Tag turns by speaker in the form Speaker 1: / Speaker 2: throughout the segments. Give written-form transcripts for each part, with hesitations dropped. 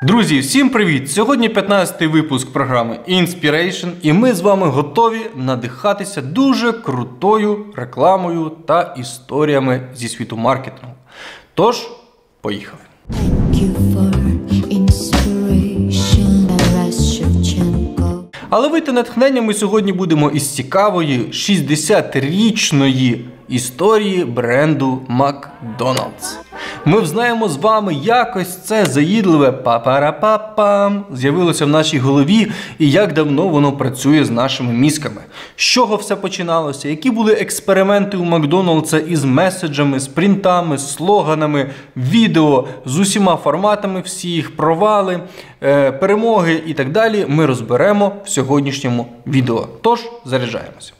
Speaker 1: Друзі, всім привіт! Сьогодні 15-й випуск програми Inspiration, і ми з вами готові надихатися дуже крутою рекламою та історіями зі світу маркетингу. Тож, поїхали! Але вийти натхнення ми сьогодні будемо із цікавої 60-річної історії бренду Макдональдс. Ми взнаємо з вами, як ось це заїдливе па-пара-па-пам з'явилося в нашій голові і як давно воно працює з нашими мізками. З чого все починалося, які були експерименти у Макдональдса із меседжами, з принтами, з слоганами, відео, з усіма форматами, всі їх провали, перемоги і так далі ми розберемо в сьогоднішньому відео. Тож, заряджаємося.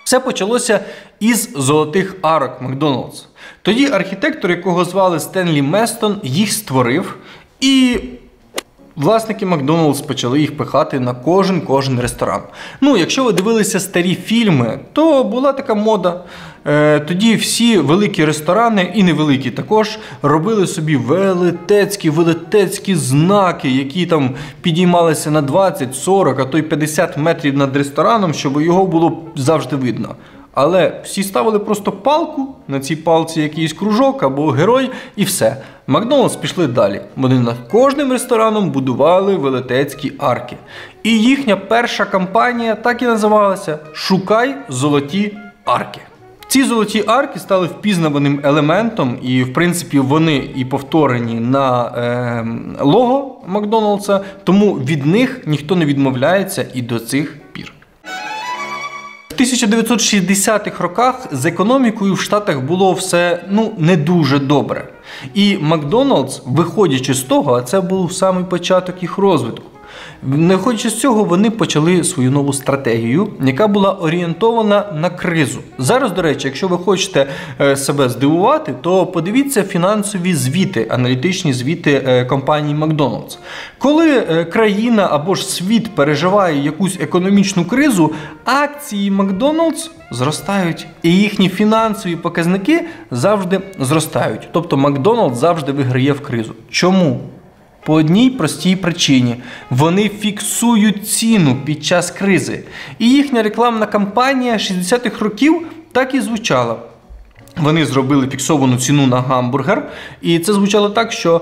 Speaker 1: Все почалося із золотих арок Макдональдс. Тоді архітектор, якого звали Стенлі Местон, їх створив, і власники Макдональдс почали їх пихати на кожен ресторан. Ну, якщо ви дивилися старі фільми, то була така мода. Тоді всі великі ресторани, і невеликі також, робили собі велетенські знаки, які там підіймалися на 20, 40, а то й 50 метрів над рестораном, щоб його було завжди видно. Але всі ставили просто палку, на цій палці якийсь кружок або герой, і все. Макдональдс пішли далі. Вони над кожним рестораном будували велетенські арки. І їхня перша кампанія так і називалася «Шукай золоті арки». Ці золоті арки стали впізнаваним елементом, і, в принципі, вони і повторені на лого Макдональдса, тому від них ніхто не відмовляється і до цих пір. В 1960-х роках з економікою в Штатах було все, не дуже добре. І Макдональдс, виходячи з того, а це був самий початок їх розвитку, не виходячи з цього, вони почали свою нову стратегію, яка була орієнтована на кризу. Зараз, до речі, якщо ви хочете себе здивувати, то подивіться фінансові звіти, аналітичні звіти компанії Макдональдс. Коли країна або ж світ переживає якусь економічну кризу, акції Макдональдс зростають, і їхні фінансові показники завжди зростають. Тобто Макдональдс завжди виграє в кризу. Чому? По одній простій причині. Вони фіксують ціну під час кризи. І їхня рекламна кампанія 60-х років так і звучала. Вони зробили фіксовану ціну на гамбургер, і це звучало так, що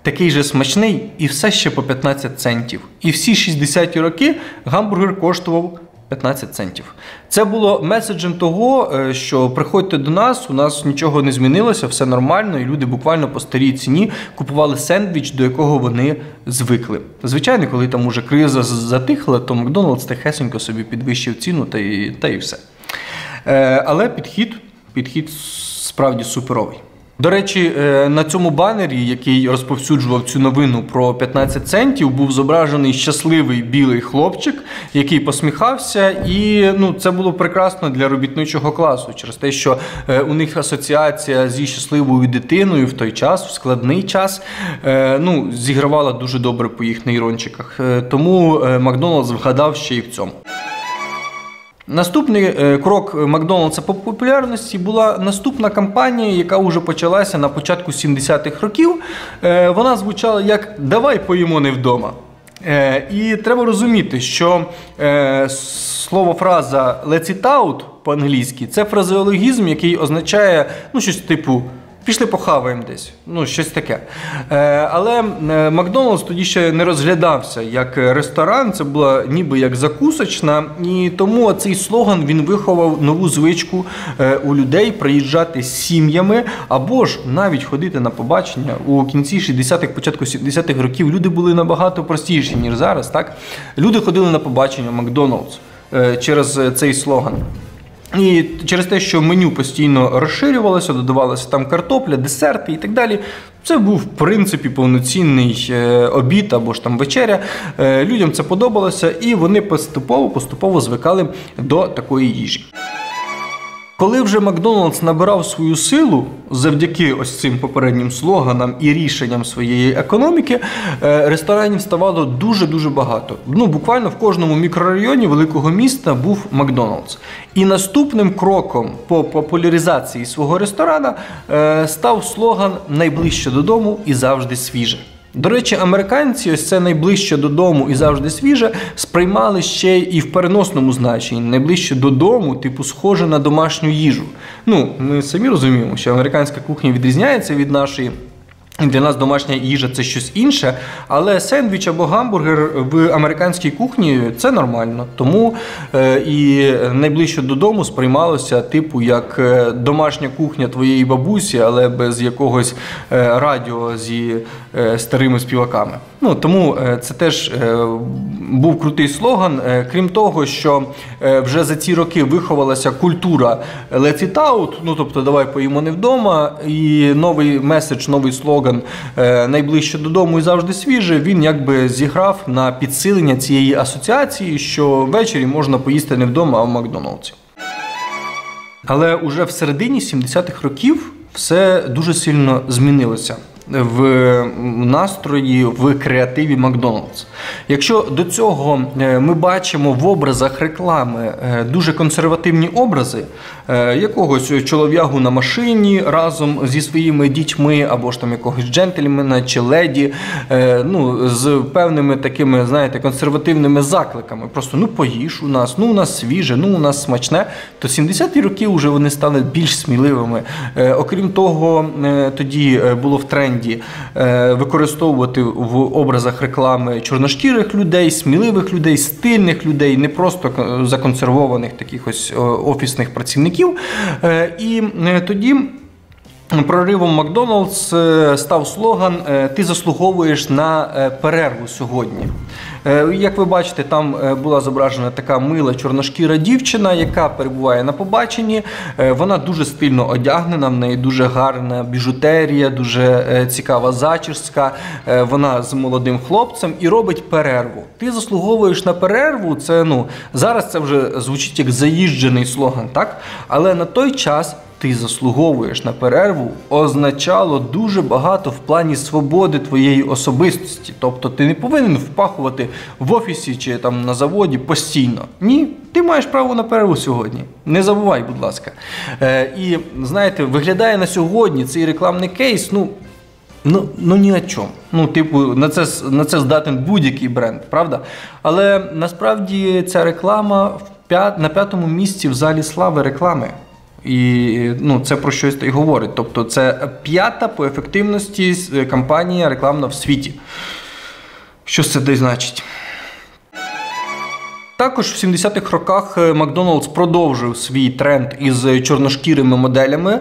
Speaker 1: такий же смачний і все ще по 15 центів. І всі 60-ті роки гамбургер коштував 15 центів. Це було меседжем того, що приходьте до нас, у нас нічого не змінилося, все нормально, і люди буквально по старій ціні купували сендвіч, до якого вони звикли. Звичайно, коли там уже криза затихла, то Макдональдс тихесенько собі підвищив ціну та і все. Але підхід справді суперовий. До речі, на цьому банері, який розповсюджував цю новину про 15 центів, був зображений щасливий білий хлопчик, який посміхався, і це було прекрасно для робітничого класу, через те, що у них асоціація зі щасливою дитиною в той час, в складний час, зігравала дуже добре по їх нейрончиках. Тому Макдональдс вгадав ще й в цьому. Наступний крок Макдональдса по популярності була наступна кампанія, яка вже почалася на початку 70-х років. Вона звучала як «Давай поїмо не вдома». І треба розуміти, що слово-фраза «let's eat out» по-англійськи – це фразеологізм, який означає щось типу «пішли похаваємо десь», щось таке. Але Макдональдс тоді ще не розглядався як ресторан, це була ніби як закусочна, і тому цей слоган, він виховав нову звичку у людей приїжджати з сім'ями, або ж навіть ходити на побачення. У кінці 60-х, початку 70-х років люди були набагато простіші, ніж зараз, так? Люди ходили на побачення Макдональдс через цей слоган. І через те, що меню постійно розширювалося, додавалося там картопля, десерти і так далі, це був, в принципі, повноцінний обід або ж там вечеря. Людям це подобалося, і вони поступово звикали до такої їжі. Коли вже Макдональдс набирав свою силу завдяки ось цим попереднім слоганам і рішенням своєї економіки, ресторанів ставало дуже-дуже багато. Буквально в кожному мікрорайоні великого міста був Макдональдс. І наступним кроком по популяризації свого ресторана став слоган «Найближче додому і завжди свіже». До речі, американці ось це найближче додому і завжди свіже сприймали ще і в переносному значенні. Найближче додому, типу, схоже на домашню їжу. Ну, ми самі розуміємо, що американська кухня відрізняється від нашої. Для нас домашня їжа – це щось інше, але сендвіч або гамбургер в американській кухні – це нормально. Тому і найближче додому сприймалося типу як домашня кухня твоєї бабусі, але без якогось радіо зі старими співаками. Ну, тому це теж був крутий слоган. Крім того, що вже за ці роки виховалася культура «Let's eat out», ну, тобто «давай поїмо не вдома», і новий меседж, новий слоган «найближче додому і завжди свіже», він якби зіграв на підсилення цієї асоціації, що ввечері можна поїсти не вдома, а в Макдональдсі. Але уже в середині 70-х років все дуже сильно змінилося в настрої, в креативі Макдональдс. Якщо до цього ми бачимо в образах реклами дуже консервативні образи, якогось чолов'ягу на машині разом зі своїми дітьми, або ж там якогось джентльмена чи леді, ну, з певними такими, знаєте, консервативними закликами. Просто, ну, поїж у нас, ну, у нас свіже, ну, у нас смачне. То 70-ті роки вже вони стали більш сміливими. Окрім того, тоді було в тренді використовувати в образах реклами чорношкірих людей, сміливих людей, стильних людей, не просто законсервованих таких ось офісних працівників. І тоді проривом Макдональдс став слоган «Ти заслуговуєш на перерву сьогодні». Як ви бачите, там була зображена така мила чорношкіра дівчина, яка перебуває на побаченні. Вона дуже стильно одягнена, в неї дуже гарна біжутерія, дуже цікава зачіска. Вона з молодим хлопцем і робить перерву. Ти заслуговуєш на перерву, це, ну, зараз це вже звучить як заїжджений слоган, так? Але на той час ти заслуговуєш на перерву означало дуже багато в плані свободи твоєї особистості. Тобто ти не повинен впахувати в офісі чи там на заводі постійно. Ні, ти маєш право на перерву сьогодні. Не забувай, будь ласка. І, знаєте, виглядає на сьогодні цей рекламний кейс, ну ні о чому. Ну, типу, на це здатен будь-який бренд, правда? Але насправді ця реклама на 5-му місці в залі слави реклами. І, ну, це про щось і говорить. Тобто це 5-та по ефективності кампанія рекламна в світі. Що це десь значить? Також в 70-х роках Макдональдс продовжив свій тренд із чорношкірими моделями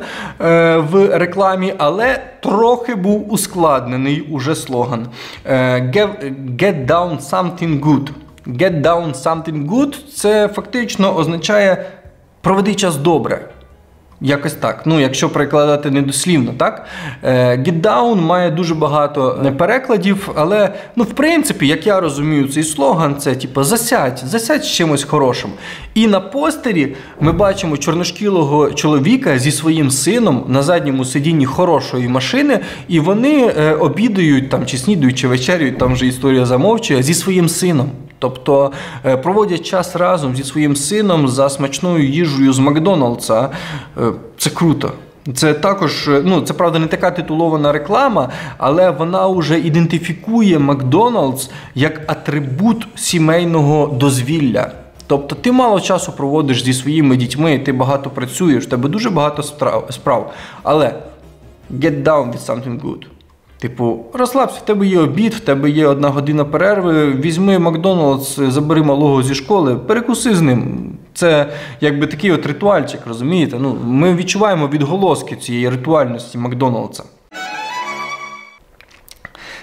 Speaker 1: в рекламі, але трохи був ускладнений уже слоган. Get down something good. Get down something good – це фактично означає «проведи час добре». Якось так, ну, якщо перекладати недослівно, так? Get down має дуже багато перекладів, але, ну, в принципі, як я розумію цей слоган, це, типу, засядь з чимось хорошим. І на постері ми бачимо чорношкірого чоловіка зі своїм сином на задньому сидінні хорошої машини, і вони обідають, там, чи снідають, чи вечерюють, там вже історія замовчує, зі своїм сином. Тобто проводять час разом зі своїм сином за смачною їжею з Макдональдса. Це круто. Це також, ну, це, правда, не така титулована реклама, але вона вже ідентифікує Макдональдс як атрибут сімейного дозвілля. Тобто ти мало часу проводиш зі своїми дітьми, ти багато працюєш, в тебе дуже багато справ. Але get down with something good. Типу, розслабся, в тебе є обід, в тебе є 1 година перерви, візьми Макдональдс, забери малого зі школи, перекуси з ним. Це якби такий от ритуальчик, розумієте? Ну, ми відчуваємо відголоски цієї ритуальності Макдональдса.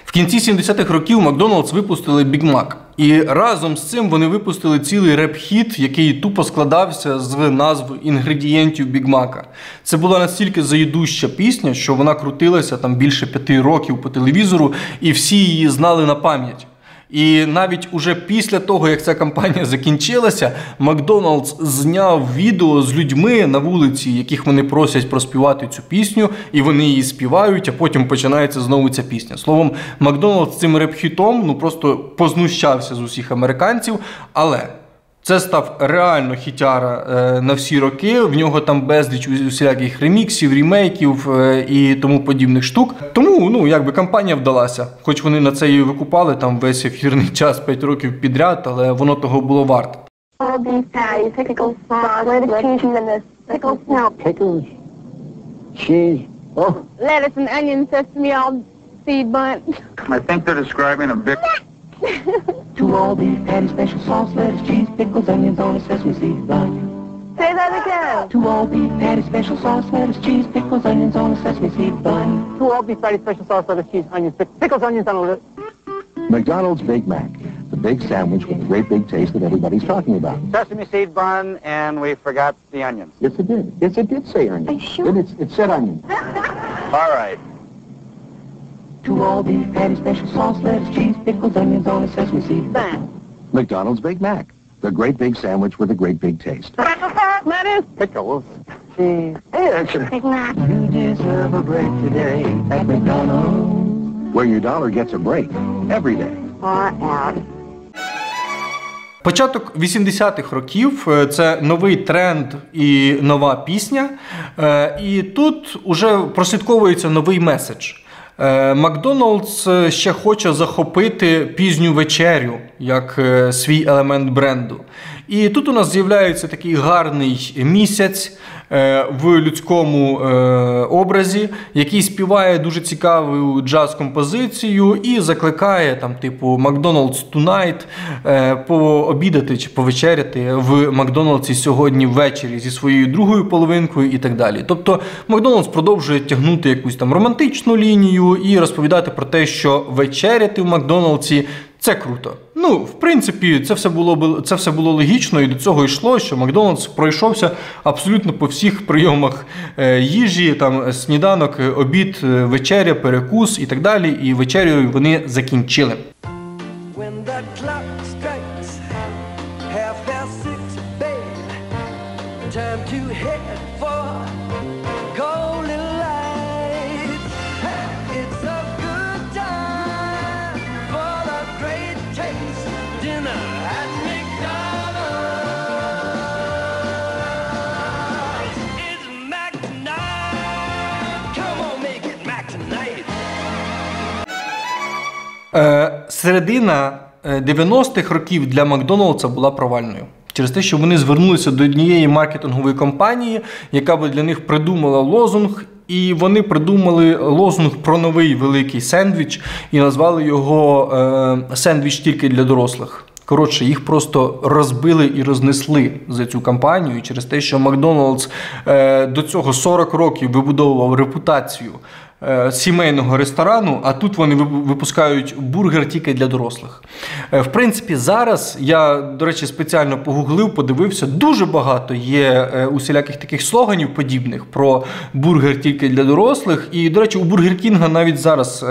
Speaker 1: В кінці 70-х років Макдональдс випустили Біг Мак. І разом з цим вони випустили цілий реп-хіт, який тупо складався з назв інгредієнтів Біг Мака. Це була настільки заїдуща пісня, що вона крутилася там більше 5 років по телевізору, і всі її знали на пам'ять. І навіть уже після того, як ця кампанія закінчилася, Макдональдс зняв відео з людьми на вулиці, яких вони просять проспівати цю пісню, і вони її співають, а потім починається знову ця пісня. Словом, Макдональдс цим реп-хітом, ну, просто познущався з усіх американців, але Це став реально хітяра на всі роки, в нього там безліч усіляких реміксів, ремейків і тому подібних штук. Тому, якби кампанія вдалася. Хоч вони на це і викупали там весь ефірний час 5 років підряд, але воно того було варто.
Speaker 2: Lettuce and onion, sesame, all seed bun.
Speaker 3: I think they're describing a big...
Speaker 4: 2 all beef patty, special sauce, lettuce, cheese, pickles, onions on a sesame seed bun.
Speaker 2: Say that again.
Speaker 4: 2 all beef patty, special sauce, lettuce, cheese, pickles, onions on a sesame seed bun.
Speaker 5: 2 all beef patty, special sauce, lettuce, cheese, onions, pickles, onions on a...
Speaker 6: McDonald's Big Mac, the big sandwich with the great big taste that everybody's talking about.
Speaker 3: Sesame seed bun, and we forgot the onions.
Speaker 6: Yes, it did. Yes, it did say onion.
Speaker 2: Are you sure?
Speaker 6: It said onion.
Speaker 3: All right.
Speaker 4: 2 all beef patty, special sauce, lettuce, cheese, pickles, onions on a sesame seed bun.
Speaker 6: McDonald's Big Mac, the great big sandwich with a great big taste.
Speaker 2: Lettuce.
Speaker 5: Pickles, cheese, and
Speaker 2: Big Mac.
Speaker 4: You deserve a break today at McDonald's.
Speaker 6: Where your dollar gets a break every day.
Speaker 2: Far out.
Speaker 1: Початок 80-х років – це новий тренд і нова пісня. І тут уже прослідковується новий меседж. Макдоналдс ще хоче захопити пізню вечерю як свій елемент бренду. І тут у нас з'являється такий гарний місяць в людському образі, який співає дуже цікаву джаз-композицію і закликає там типу McDonald's Tonight пообідати чи повечеряти в Макдональдсі сьогодні ввечері зі своєю другою половинкою і так далі. Тобто Макдональдс продовжує тягнути якусь там романтичну лінію і розповідати про те, що вечеряти в Макдональдсі – це круто. В принципі, це все було логічно і до цього йшло, що Макдональдс пройшовся абсолютно по всіх прийомах їжі, там сніданок, обід, вечеря, перекус і так далі, і вечерю вони закінчили.
Speaker 7: When the clock strikes 6:30, time to head for golden light. It's a good time for the great taste dinner at McDonald's. It's Mac tonight. Come on, make it Mac tonight.
Speaker 1: Середина 90-х років для Макдональдса була провальною. Через те, що вони звернулися до однієї маркетингової компанії, яка би для них придумала лозунг, і вони придумали лозунг про новий великий сендвіч і назвали його «Сендвіч тільки для дорослих». Коротше, їх просто розбили і рознесли за цю кампанію через те, що Макдональдс до цього 40 років вибудовував репутацію сімейного ресторану, а тут вони випускають бургер тільки для дорослих. В принципі, зараз, я, до речі, спеціально погуглив, подивився, дуже багато є усіляких таких слоганів подібних про бургер тільки для дорослих. І, до речі, у Бургер Кінга навіть зараз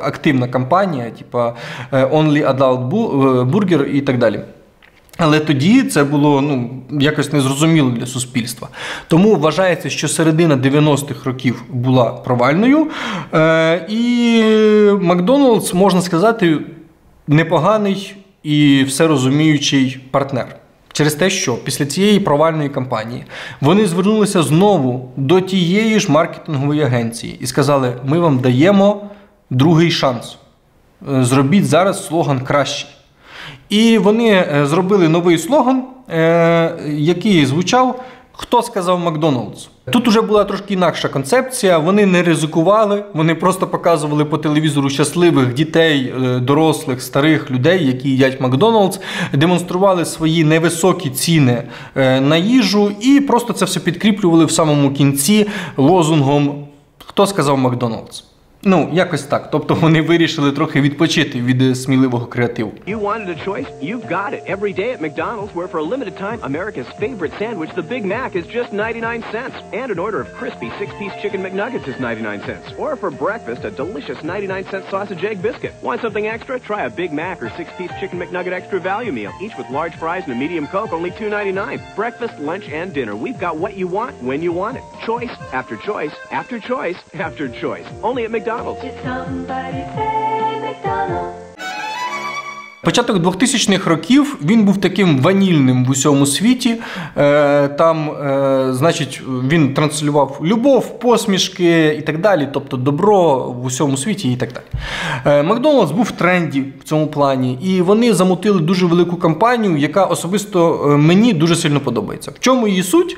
Speaker 1: активна кампанія, типа Only Adult Burger і так далі. Але тоді це було якось незрозуміло для суспільства. Тому вважається, що середина 90-х років була провальною. І Макдональдс, можна сказати, непоганий і всерозуміючий партнер. Через те, що після цієї провальної кампанії вони звернулися знову до тієї ж маркетингової агенції і сказали, ми вам даємо другий шанс. Зробіть зараз слоган кращий. І вони зробили новий слоган, який звучав «Хто сказав Макдональдс?». Тут уже була трошки інакша концепція, вони не ризикували, вони просто показували по телевізору щасливих дітей, дорослих, старих людей, які їдять Макдональдс, демонстрували свої невисокі ціни на їжу і просто це все підкріплювали в самому кінці лозунгом «Хто сказав Макдональдс?». Якось так. Тобто вони вирішили трохи відпочити від сміливого креативу.
Speaker 8: You wanted a choice? You've got it. Every day at McDonald's, where for a limited time, America's favorite sandwich, the Big Mac, is just 99 cents. And an order of crispy 6-piece chicken McNuggets is 99 cents. Or for breakfast, a delicious 99-cent sausage egg biscuit. Want something extra? Try a Big Mac or 6-piece chicken McNugget extra value meal, each with large fries and a medium Coke, only $2.99. Breakfast, lunch, and dinner. We've got what you want, when you want it. Choice after choice after choice after choice. Only at McDonald's.
Speaker 9: Did somebody say McDonald's?
Speaker 1: Початок 2000-х років він був таким ванільним в усьому світі. Там, значить, він транслював любов, посмішки і так далі, тобто добро в усьому світі і так далі. Макдональдс був в тренді в цьому плані, і вони замутили дуже велику кампанію, яка особисто мені дуже сильно подобається. В чому її суть?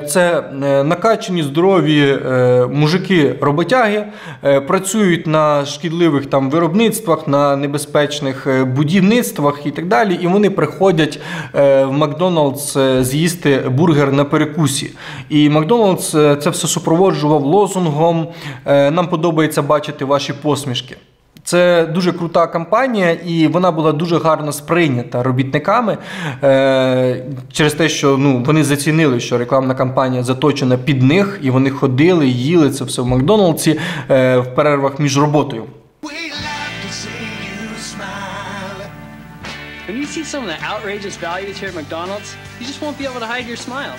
Speaker 1: Це накачані, здорові мужики-роботяги, працюють на шкідливих там виробництвах, на небезпечних будівництвах і так далі, і вони приходять в Макдональдс з'їсти бургер на перекусі. І Макдональдс це все супроводжував лозунгом «Нам подобається бачити ваші посмішки». Це дуже крута кампанія, і вона була дуже гарно сприйнята робітниками через те, що вони зацінили, що рекламна кампанія заточена під них, і вони ходили, їли це все в Макдональдсі в перервах між роботою.
Speaker 9: When you see some of the outrageous values here at McDonald's, you just won't be able to hide your smile.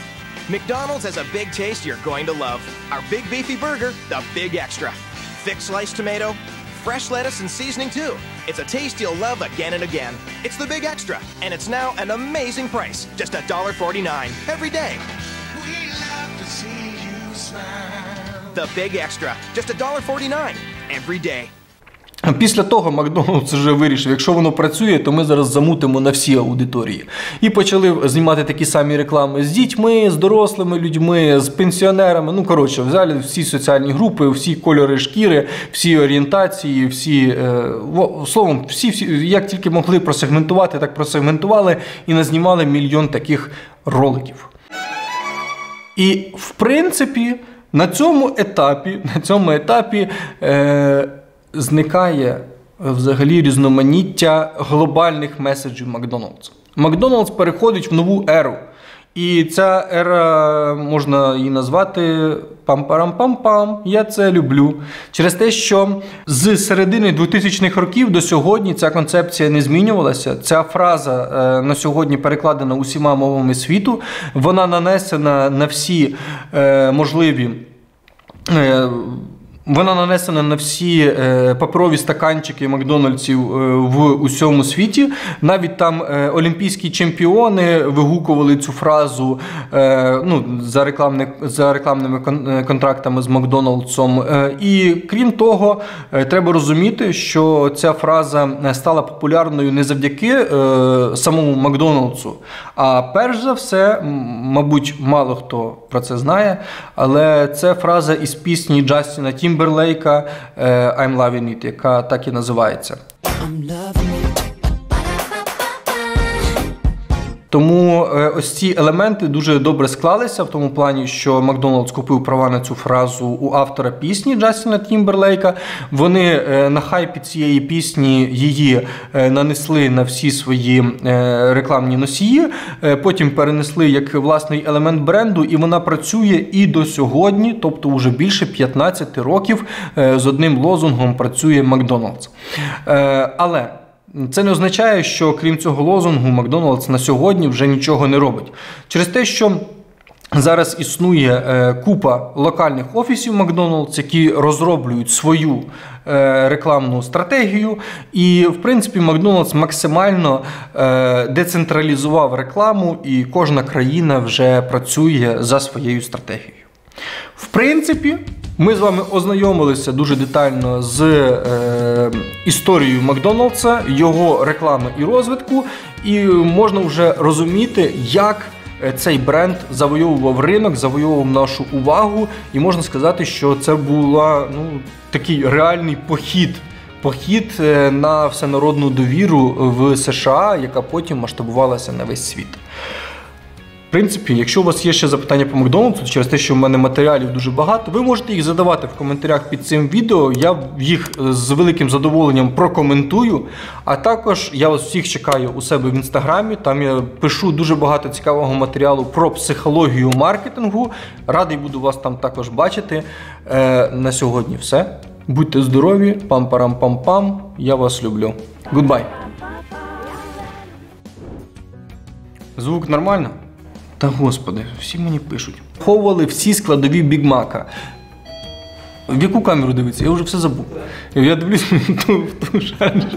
Speaker 10: McDonald's has a big taste you're going to love. Our big beefy burger, the Big Extra. Thick sliced tomato, fresh lettuce and seasoning too. It's a taste you'll love again and again. It's the Big Extra, and it's now an amazing price, just $1.49 every day. We love to see you smile. The Big Extra, just $1.49 every day.
Speaker 1: Після того Макдональдс вже вирішив, якщо воно працює, то ми зараз замутимо на всі аудиторії. І почали знімати такі самі реклами з дітьми, з дорослими людьми, з пенсіонерами. Взяли всі соціальні групи, всі кольори шкіри, всі орієнтації, словом, всі, як тільки могли просегментувати, так просегментували і назнімали мільйон таких роликів. І, в принципі, на цьому етапі зникає взагалі різноманіття глобальних меседжів Макдональдсу. Макдональдс переходить в нову еру. І ця ера, можна її назвати пам-парам-пам-пам, я це люблю. Через те, що з середини 2000-х років до сьогодні ця концепція не змінювалася. Ця фраза на сьогодні перекладена усіма мовами світу. Вона нанесена на всі можливі... Вона нанесена на всі паперові стаканчики Макдональдсів в усьому світі. Навіть там олімпійські чемпіони вигукували цю фразу за рекламними контрактами з Макдональдсом. І крім того, треба розуміти, що ця фраза стала популярною не завдяки самому Макдональдсу, а перш за все, мабуть, мало хто про це знає, але це фраза із пісні Джастіна Тімберлейка «I'm loving it», яка так і називається. Тому ось ці елементи дуже добре склалися в тому плані, що Макдональдс купив права на цю фразу у автора пісні Джастіна Тімберлейка. Вони на хайпі цієї пісні її нанесли на всі свої рекламні носії, потім перенесли як власний елемент бренду, і вона працює і до сьогодні, тобто вже більше 15 років з одним лозунгом працює Макдональдс. Але це не означає, що крім цього лозунгу Макдональдс на сьогодні вже нічого не робить. Через те, що зараз існує купа локальних офісів Макдональдс, які розроблюють свою рекламну стратегію. І, в принципі, Макдональдс максимально децентралізував рекламу, і кожна країна вже працює за своєю стратегією. В принципі, ми з вами ознайомилися дуже детально з історією Макдональдса, його реклами і розвитку, і можна вже розуміти, як цей бренд завойовував ринок, завойовував нашу увагу, і можна сказати, що це був такий реальний похід на всенародну довіру в США, яка потім масштабувалася на весь світ. В принципі, якщо у вас є ще запитання по Макдональдсу, через те, що в мене матеріалів дуже багато, ви можете їх задавати в коментарях під цим відео, я їх з великим задоволенням прокоментую, а також я вас всіх чекаю у себе в інстаграмі, там я пишу дуже багато цікавого матеріалу про психологію маркетингу, радий буду вас там також бачити. На сьогодні все. Будьте здорові, пам-парам-пам-пам, я вас люблю. Goodbye. Звук нормально? Та господи, всі мені пишуть. Ховували всі складові Біг Мака. В яку камеру дивитися? Я вже все забув. Я дивлюсь в ту шаржу.